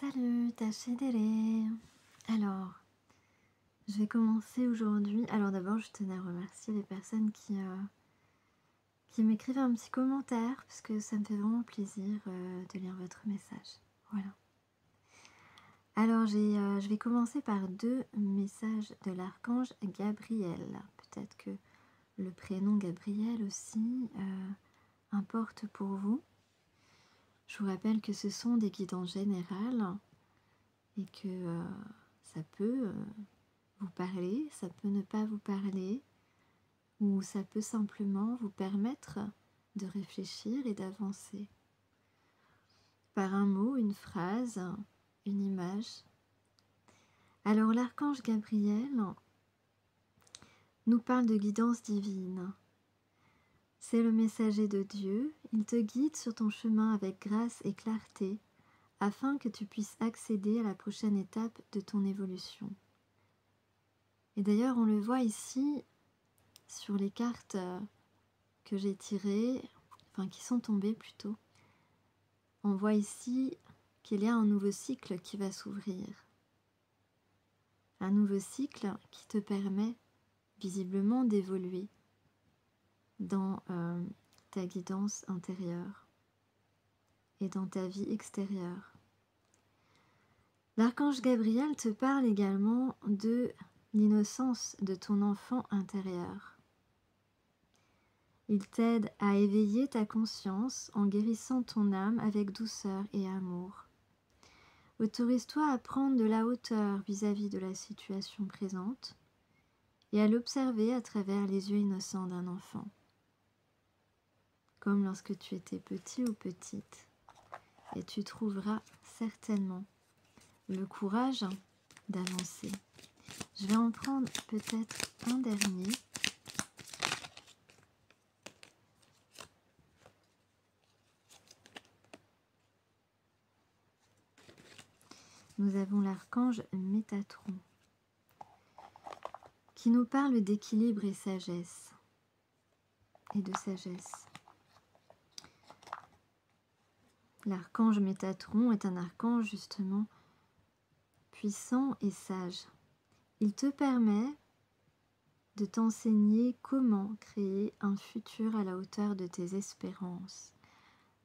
Salut, Tachedele. Alors, je vais commencer aujourd'hui. Alors d'abord, je tenais à remercier les personnes qui m'écrivent un petit commentaire, parce que ça me fait vraiment plaisir de lire votre message. Voilà. Alors, je vais commencer par deux messages de l'archange Gabriel. Peut-être que le prénom Gabriel aussi importe pour vous. Je vous rappelle que ce sont des guidances générales et que ça peut vous parler, ça peut ne pas vous parler, ou ça peut simplement vous permettre de réfléchir et d'avancer. Par un mot, une phrase, une image. Alors l'archange Gabriel nous parle de guidance divine. C'est le messager de Dieu, il te guide sur ton chemin avec grâce et clarté, afin que tu puisses accéder à la prochaine étape de ton évolution. Et d'ailleurs, on le voit ici sur les cartes que j'ai tirées, enfin qui sont tombées plutôt. On voit ici qu'il y a un nouveau cycle qui va s'ouvrir. Un nouveau cycle qui te permet visiblement d'évoluer dans ta guidance intérieure et dans ta vie extérieure. L'archange Gabriel te parle également de l'innocence de ton enfant intérieur. Il t'aide à éveiller ta conscience en guérissant ton âme avec douceur et amour. Autorise-toi à prendre de la hauteur vis-à-vis de la situation présente et à l'observer à travers les yeux innocents d'un enfant, comme lorsque tu étais petit ou petite, et tu trouveras certainement le courage d'avancer. Je vais en prendre peut-être un dernier. Nous avons l'archange Métatron qui nous parle d'équilibre et sagesse et de sagesse. L'archange Métatron est un archange justement puissant et sage. Il te permet de t'enseigner comment créer un futur à la hauteur de tes espérances,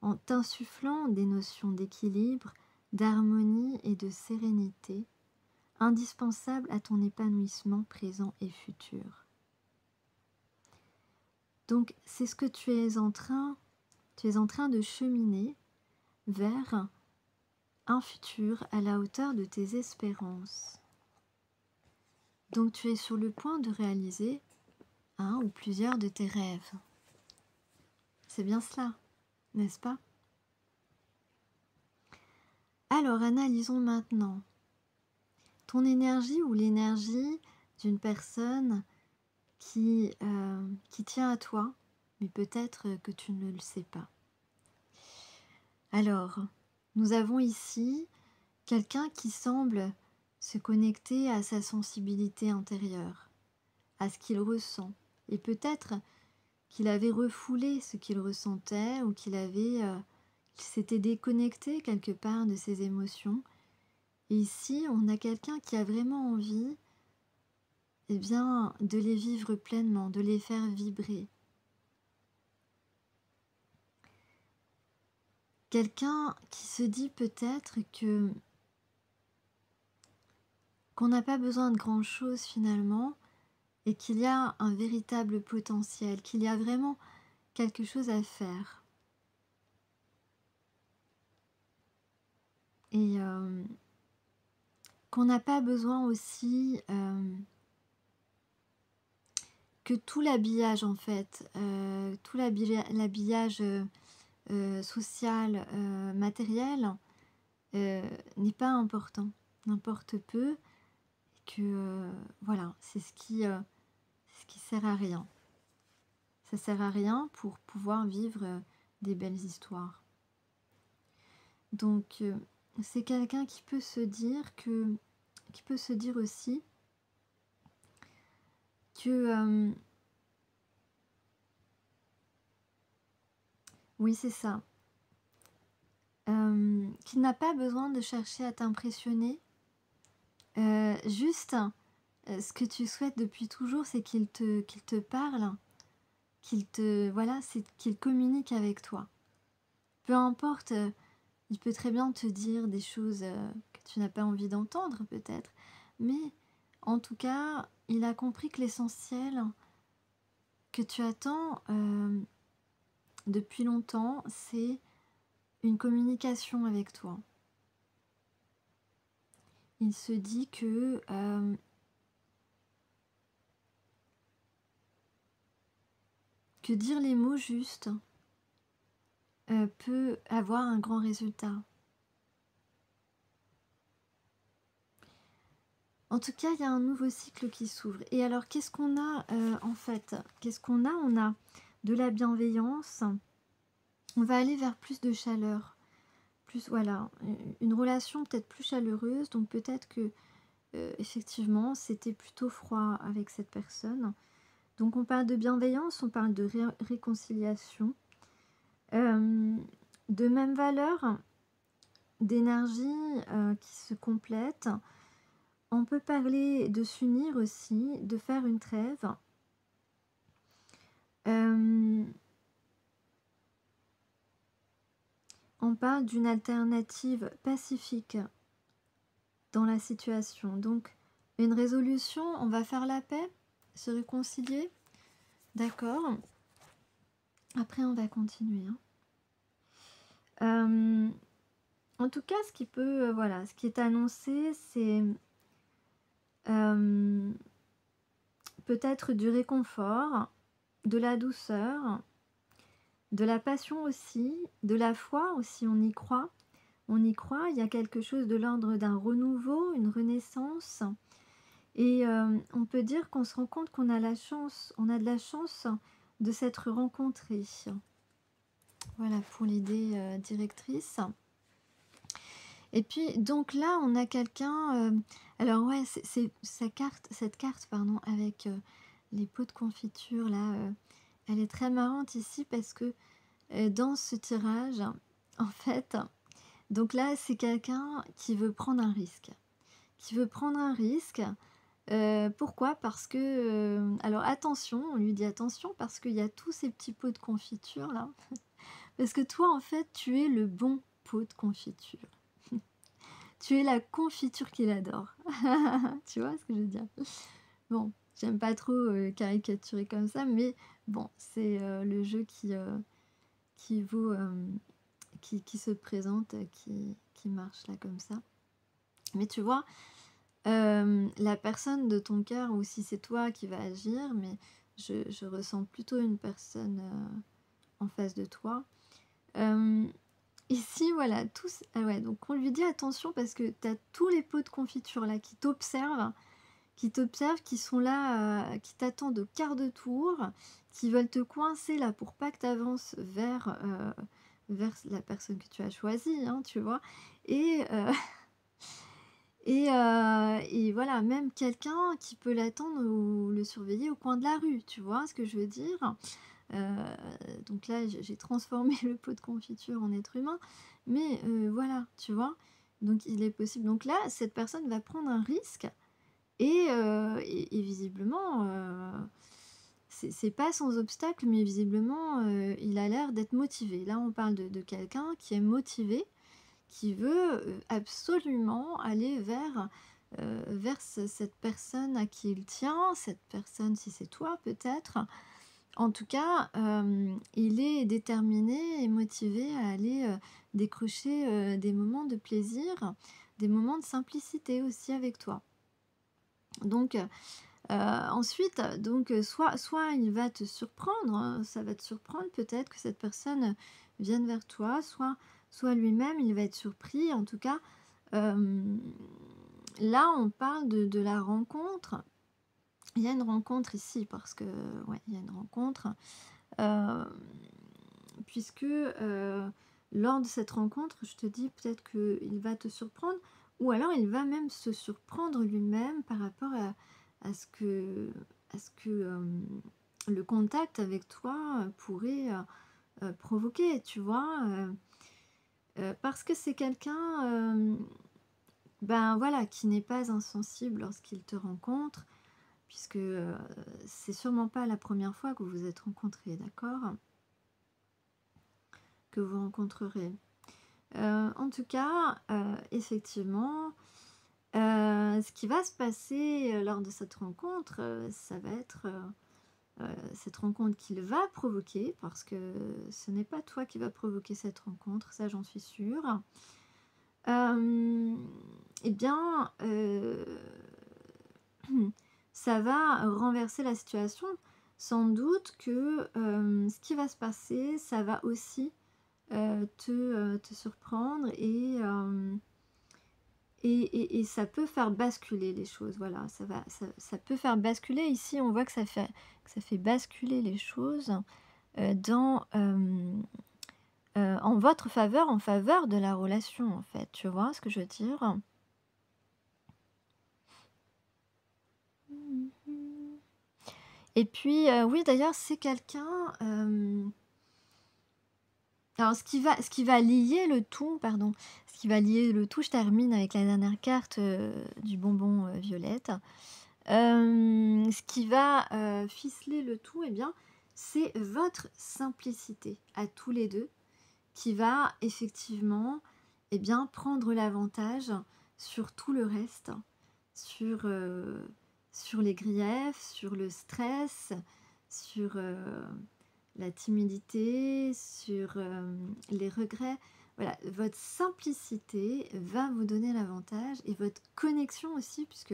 en t'insufflant des notions d'équilibre, d'harmonie et de sérénité, indispensables à ton épanouissement présent et futur. Donc c'est ce que tu es en train de cheminer vers un futur à la hauteur de tes espérances. Donc tu es sur le point de réaliser un ou plusieurs de tes rêves. C'est bien cela, n'est-ce pas? Alors analysons maintenant ton énergie ou l'énergie d'une personne qui tient à toi, mais peut-être que tu ne le sais pas. Alors, nous avons ici quelqu'un qui semble se connecter à sa sensibilité intérieure, à ce qu'il ressent. Et peut-être qu'il avait refoulé ce qu'il ressentait ou qu'il s'était déconnecté quelque part de ses émotions. Et ici, on a quelqu'un qui a vraiment envie de les vivre pleinement, de les faire vibrer. Quelqu'un qui se dit peut-être qu'on n'a pas besoin de grand-chose finalement et qu'il y a un véritable potentiel, qu'il y a vraiment quelque chose à faire. Et qu'on n'a pas besoin aussi que tout l'habillage en fait, tout l'habillage social, matériel n'est pas important, n'importe peu, et que voilà, c'est ce qui sert à rien. Ça sert à rien pour pouvoir vivre des belles histoires. Donc c'est quelqu'un qui peut se dire aussi que oui, c'est ça. qu'il n'a pas besoin de chercher à t'impressionner. Juste, ce que tu souhaites depuis toujours, c'est qu'il te parle, voilà, c'est qu'il communique avec toi. Peu importe, il peut très bien te dire des choses que tu n'as pas envie d'entendre peut-être, mais en tout cas, il a compris que l'essentiel que tu attends depuis longtemps, c'est une communication avec toi. Il se dit que dire les mots justes peut avoir un grand résultat. En tout cas, il y a un nouveau cycle qui s'ouvre. Et alors, qu'est-ce qu'on a en fait? Qu'est-ce qu'on a? On a de la bienveillance. On va aller vers plus de chaleur. Plus, voilà, une relation peut-être plus chaleureuse. Donc peut-être que, effectivement, c'était plutôt froid avec cette personne. Donc on parle de bienveillance, on parle de réconciliation. De même valeur, d'énergie qui se complète. On peut parler de s'unir aussi, de faire une trêve. On parle d'une alternative pacifique dans la situation. Donc, une résolution, on va faire la paix, se réconcilier. D'accord. Après, on va continuer. En tout cas, ce qui peut, voilà, ce qui est annoncé, c'est peut-être du réconfort, de la douceur, de la passion aussi, de la foi aussi, on y croit. On y croit, il y a quelque chose de l'ordre d'un renouveau, une renaissance. Et on peut dire qu'on se rend compte qu'on a la chance, on a de la chance de s'être rencontrés. Voilà pour l'idée directrice. Et puis donc là, on a quelqu'un. Alors ouais, c'est cette carte, pardon, avec les pots de confiture là. Elle est très marrante ici parce que dans ce tirage, en fait, donc là, c'est quelqu'un qui veut prendre un risque. Qui veut prendre un risque. Pourquoi? Parce que, alors attention, on lui dit attention parce qu'il y a tous ces petits pots de confiture là. Parce que toi, en fait, tu es le bon pot de confiture. Tu es la confiture qu'il adore. Tu vois ce que je veux dire? Bon, j'aime pas trop caricaturer comme ça, mais bon, c'est le jeu qui vaut, qui se présente, qui marche là comme ça. Mais tu vois, la personne de ton cœur, ou si c'est toi qui va agir, mais je ressens plutôt une personne en face de toi. Ici, voilà, tous. Ah ouais, donc on lui dit attention parce que tu as tous les pots de confiture là qui t'observent, qui sont là, qui t'attendent au quart de tour, qui veulent te coincer là pour pas que tu avances vers la personne que tu as choisie, hein, tu vois. Et, et voilà, même quelqu'un qui peut l'attendre ou le surveiller au coin de la rue, tu vois ce que je veux dire? Donc là, j'ai transformé le pot de confiture en être humain, mais voilà, tu vois? Donc il est possible, donc là, cette personne va prendre un risque et visiblement, c'est pas sans obstacle, mais visiblement, il a l'air d'être motivé. Là, on parle de quelqu'un qui est motivé, qui veut, absolument aller vers cette personne à qui il tient, cette personne, si c'est toi peut-être. En tout cas, il est déterminé et motivé à aller, décrocher, des moments de plaisir, des moments de simplicité aussi avec toi. Donc, ensuite, donc, soit il va te surprendre, ça va te surprendre peut-être que cette personne vienne vers toi, soit lui-même il va être surpris. En tout cas, là on parle de la rencontre. Il y a une rencontre ici parce que ouais, il y a une rencontre, puisque, lors de cette rencontre, je te dis peut-être qu'il va te surprendre ou alors il va même se surprendre lui-même par rapport à ce que le contact avec toi pourrait provoquer, tu vois. Parce que c'est quelqu'un, ben, voilà, qui n'est pas insensible lorsqu'il te rencontre, puisque, c'est sûrement pas la première fois que vous vous êtes rencontrés, d'accord? Que vous rencontrerez. En tout cas, effectivement, ce qui va se passer, lors de cette rencontre, ça va être, cette rencontre qu'il va provoquer, parce que ce n'est pas toi qui va provoquer cette rencontre, ça j'en suis sûre. Et bien, ça va renverser la situation. Sans doute que, ce qui va se passer, ça va aussi, te surprendre et ça peut faire basculer les choses, voilà, ça peut faire basculer. Ici, on voit que ça fait basculer les choses, dans, en votre faveur, en faveur de la relation, en fait. Tu vois ce que je veux dire? Et puis, oui, d'ailleurs, c'est quelqu'un, alors ce qui va lier le tout, pardon, ce qui va lier le tout, je termine avec la dernière carte, du bonbon, violette. Ce qui va, ficeler le tout, eh bien, c'est votre simplicité à tous les 2 qui va effectivement, eh bien, prendre l'avantage sur tout le reste, sur, sur les griefs, sur le stress, sur, la timidité, sur, les regrets. Voilà, votre simplicité va vous donner l'avantage et votre connexion aussi, puisque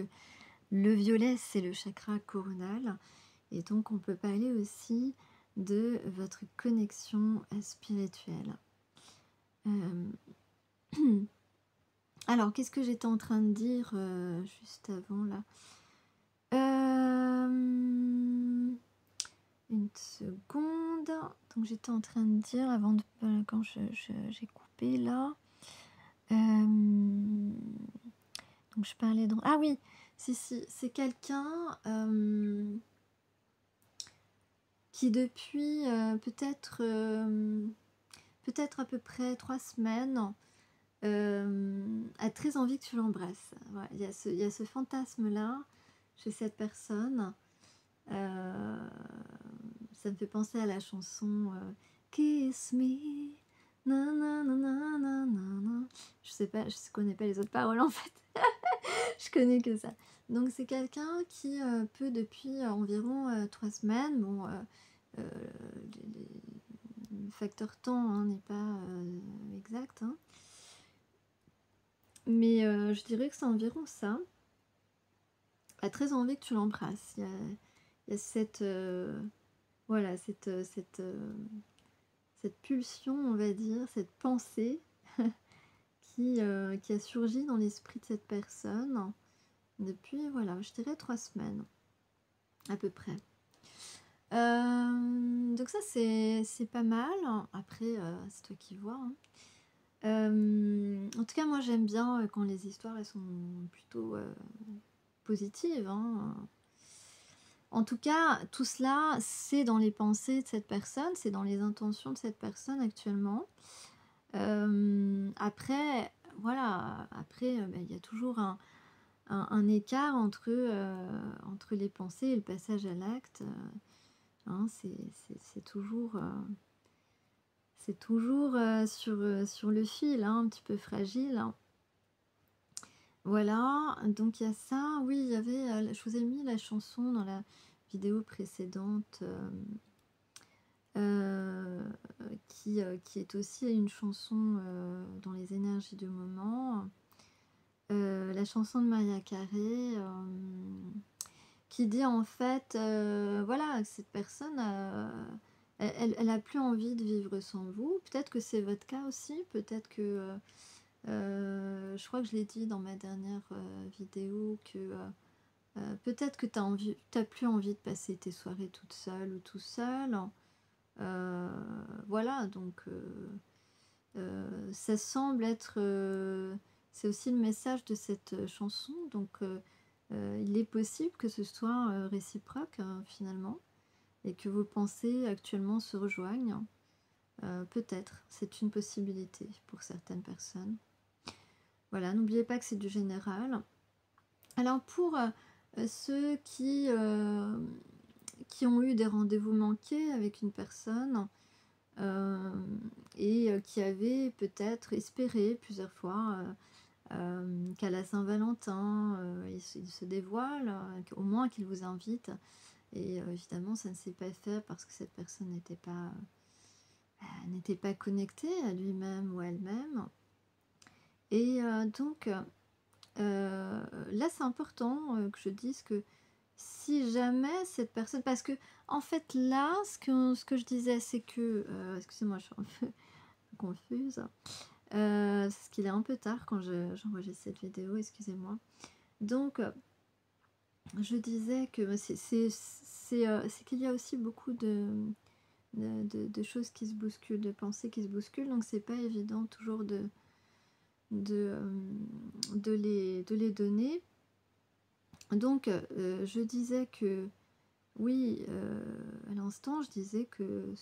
le violet, c'est le chakra coronal et donc on peut parler aussi de votre connexion, spirituelle. Hem, alors qu'est-ce que j'étais en train de dire, juste avant là? Une seconde. Donc j'étais en train de dire avant de quand j'ai coupé là. Hem, donc je parlais de ah oui, si, c'est quelqu'un, qui depuis, peut-être à peu près 3 semaines, a très envie que tu l'embrasses. Ouais, il y a ce fantasme-là chez cette personne. Heu, Ça me fait penser à la chanson, Kiss me, na na na na na na na. Je sais pas, je connais pas les autres paroles en fait. Je connais que ça. Donc c'est quelqu'un qui, peut depuis environ, 3 semaines, bon, le facteur temps, hein, n'est pas, exact, hein. Mais, je dirais que c'est environ ça. A très envie que tu l'embrasses. Il y a cette, voilà, cette pulsion, on va dire, cette pensée qui a surgi dans l'esprit de cette personne depuis, voilà, je dirais 3 semaines, à peu près. Donc ça, c'est pas mal. Après, c'est toi qui vois, hein. En tout cas, moi, j'aime bien, quand les histoires, elles sont plutôt, positives, hein. En tout cas, tout cela, c'est dans les pensées de cette personne, c'est dans les intentions de cette personne actuellement. Après, voilà, après, bah, il y a toujours un écart entre les pensées et le passage à l'acte, hein, c'est toujours, sur le fil, hein, un petit peu fragile, hein. Voilà, donc il y a ça. Oui, il y avait, je vous ai mis la chanson dans la vidéo précédente, qui est aussi une chanson, dans les énergies du moment. La chanson de Maria Carey, qui dit en fait, voilà, que cette personne, elle a plus envie de vivre sans vous. Peut-être que c'est votre cas aussi, peut-être que, je crois que je l'ai dit dans ma dernière, vidéo que, peut-être que tu plus envie de passer tes soirées toute seule ou tout seul. Voilà, donc ça semble être, c'est aussi le message de cette, chanson, donc il est possible que ce soit, réciproque, finalement et que vos pensées actuellement se rejoignent. Peut-être, c'est une possibilité pour certaines personnes. Voilà, n'oubliez pas que c'est du général. Alors pour ceux qui ont eu des rendez-vous manqués avec une personne et qui avaient peut-être espéré plusieurs fois qu'à la Saint-Valentin, il se dévoile, au moins qu'il vous invite. Et évidemment, ça ne s'est pas fait parce que cette personne n'était pas connectée à lui-même ou à elle-même. Et donc, là, c'est important que je dise que si jamais cette personne... Parce que, en fait, là, ce que je disais, c'est que... excusez-moi, je suis un peu confuse. Parce qu'il est un peu tard quand j'enregistre cette vidéo, excusez-moi. Donc, je disais que c'est qu'il y a aussi beaucoup de choses qui se bousculent, de pensées qui se bousculent, donc c'est pas évident toujours de les donner. Donc, je disais que, oui, à l'instant, je disais que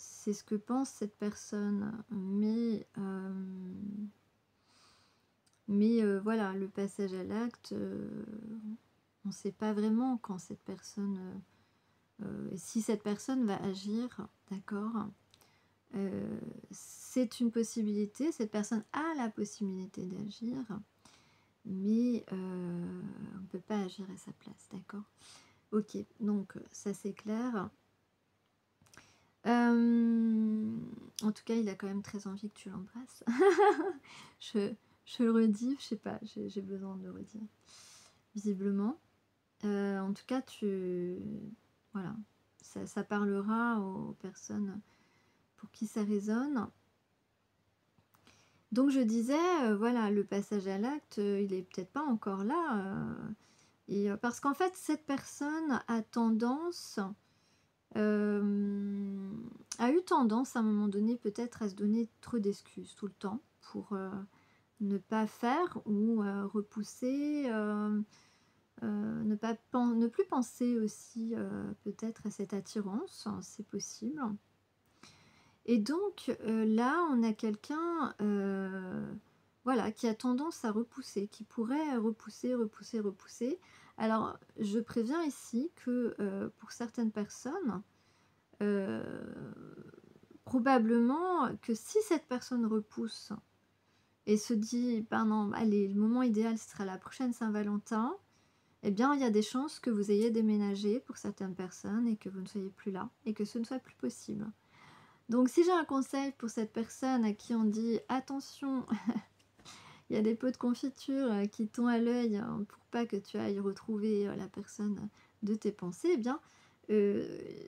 c'est ce que pense cette personne, mais voilà, le passage à l'acte, on ne sait pas vraiment quand cette personne, si cette personne va agir, d'accord. C'est une possibilité, cette personne a la possibilité d'agir, mais on ne peut pas agir à sa place, d'accord. Ok, donc ça c'est clair. En tout cas, il a quand même très envie que tu l'embrasses. je le redis, je sais pas, j'ai besoin de le redire. Visiblement. En tout cas, voilà, ça parlera aux personnes pour qui ça résonne. Donc je disais, voilà, le passage à l'acte, il est peut-être pas encore là. Parce qu'en fait, cette personne a tendance... a eu tendance à un moment donné peut-être à se donner trop d'excuses tout le temps pour ne pas faire ou repousser, ne plus penser aussi peut-être à cette attirance, hein, c'est possible. Et donc là on a quelqu'un voilà, qui a tendance à repousser, qui pourrait repousser. Alors je préviens ici que pour certaines personnes, probablement que si cette personne repousse et se dit ben non, allez, le moment idéal ce sera la prochaine Saint-Valentin, eh bien il y a des chances que vous ayez déménagé pour certaines personnes et que vous ne soyez plus là et que ce ne soit plus possible. Donc si j'ai un conseil pour cette personne à qui on dit attention, il y a des pots de confiture qui t'ont à l'œil pour pas que tu ailles retrouver la personne de tes pensées, eh bien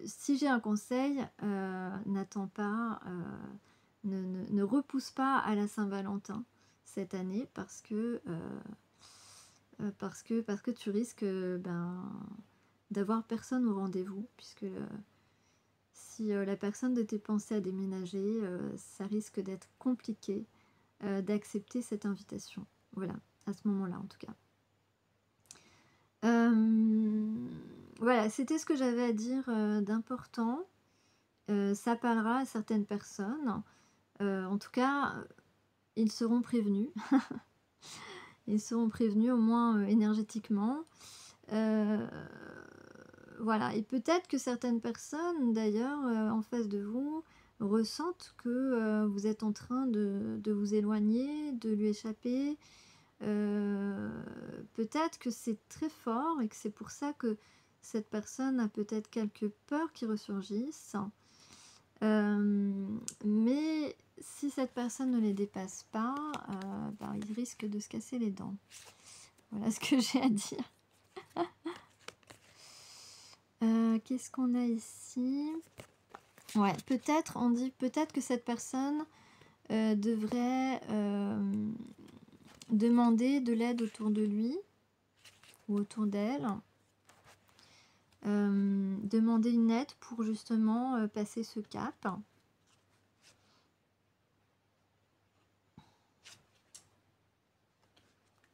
si j'ai un conseil, n'attends pas, ne repousse pas à la Saint-Valentin cette année parce que tu risques d'avoir personne au rendez-vous, puisque si la personne de tes pensées a déménagé, ça risque d'être compliqué d'accepter cette invitation. Voilà, à ce moment-là en tout cas. Voilà, c'était ce que j'avais à dire d'important. Ça parlera à certaines personnes. En tout cas, ils seront prévenus. Ils seront prévenus au moins énergétiquement. Voilà, et peut-être que certaines personnes d'ailleurs en face de vous ressentent que vous êtes en train de vous éloigner, de lui échapper. Peut-être que c'est très fort et que c'est pour ça que cette personne a peut-être quelques peurs qui ressurgissent. Mais si cette personne ne les dépasse pas, il risque de se casser les dents. Voilà ce que j'ai à dire. Qu'est-ce qu'on a ici? Ouais, peut-être, on dit peut-être que cette personne devrait demander de l'aide autour de lui ou autour d'elle. Demander une aide pour justement passer ce cap.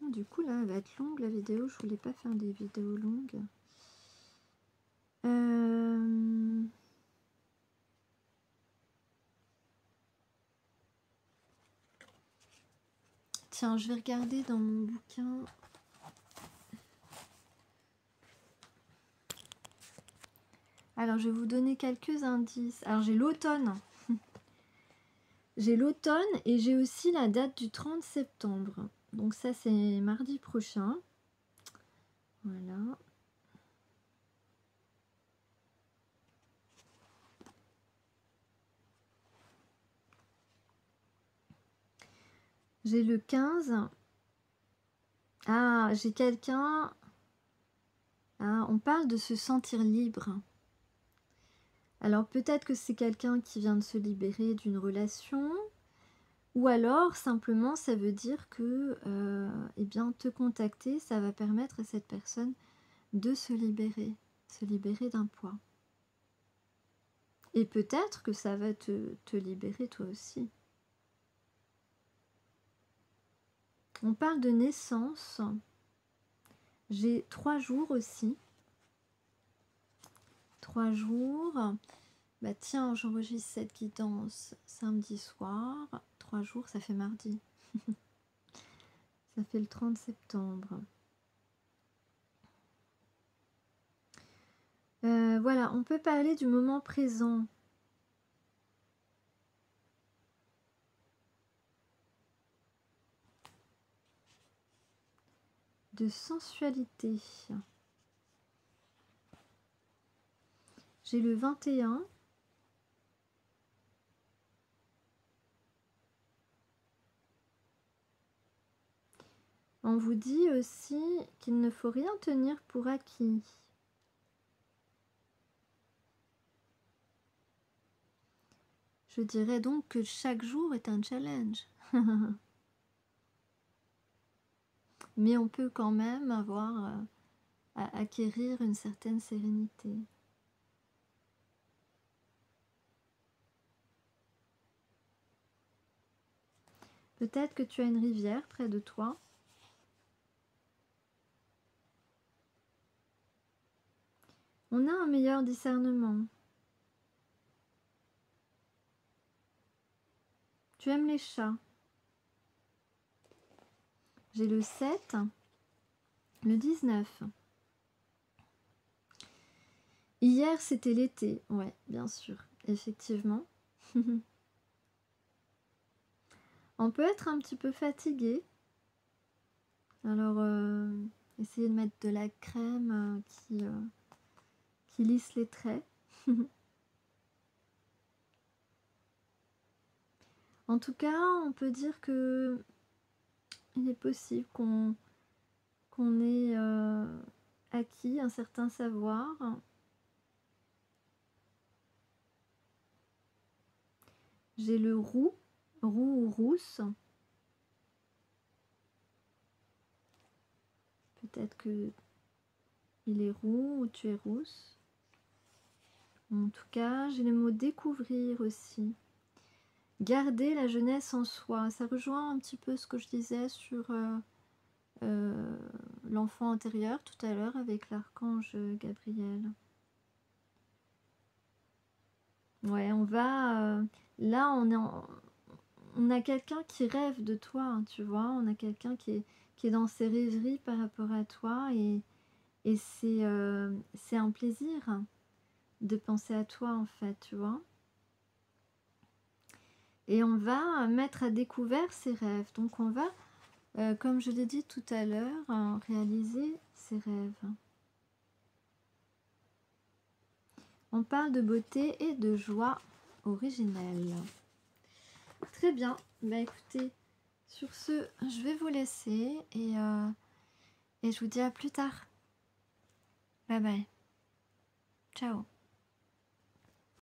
Du coup là elle va être longue la vidéo, je voulais pas faire des vidéos longues. tiens, je vais regarder dans mon bouquin. Alors, je vais vous donner quelques indices. Alors, j'ai l'automne. J'ai l'automne et j'ai aussi la date du 30 septembre. Donc ça, c'est mardi prochain. Voilà. J'ai le 15. Ah, j'ai quelqu'un. Ah, on parle de se sentir libre. Alors peut-être que c'est quelqu'un qui vient de se libérer d'une relation. Ou alors, simplement, ça veut dire que eh bien, te contacter, ça va permettre à cette personne de se libérer d'un poids. Et peut-être que ça va te libérer toi aussi. On parle de naissance. J'ai 3 jours aussi. 3 jours. Bah tiens, j'enregistre cette guidance samedi soir. 3 jours, ça fait mardi. Ça fait le 30 septembre. Voilà, on peut parler du moment présent. De sensualité. J'ai le 21. On vous dit aussi qu'il ne faut rien tenir pour acquis. Je dirais donc que chaque jour est un challenge. Mais on peut quand même avoir à acquérir une certaine sérénité. Peut-être que tu as une rivière près de toi. On a un meilleur discernement. Tu aimes les chats. J'ai le 7, le 19. Hier, c'était l'été. Ouais, bien sûr, effectivement. On peut être un petit peu fatigué. Alors, essayez de mettre de la crème qui lisse les traits. En tout cas, on peut dire que il est possible qu'on ait acquis un certain savoir. J'ai le roux ou rousse. Peut-être que il est roux ou tu es rousse. En tout cas, j'ai le mot découvrir aussi. Garder la jeunesse en soi. Ça rejoint un petit peu ce que je disais sur l'enfant intérieur tout à l'heure avec l'archange Gabriel. Ouais, on va... là, on a quelqu'un qui rêve de toi, hein, tu vois. On a quelqu'un qui est dans ses rêveries par rapport à toi. Et c'est un plaisir de penser à toi, en fait, tu vois. Et on va mettre à découvert ses rêves. Donc on va, comme je l'ai dit tout à l'heure, réaliser ses rêves. On parle de beauté et de joie originelle. Très bien. Bah écoutez, sur ce, je vais vous laisser et je vous dis à plus tard. Bye bye. Ciao.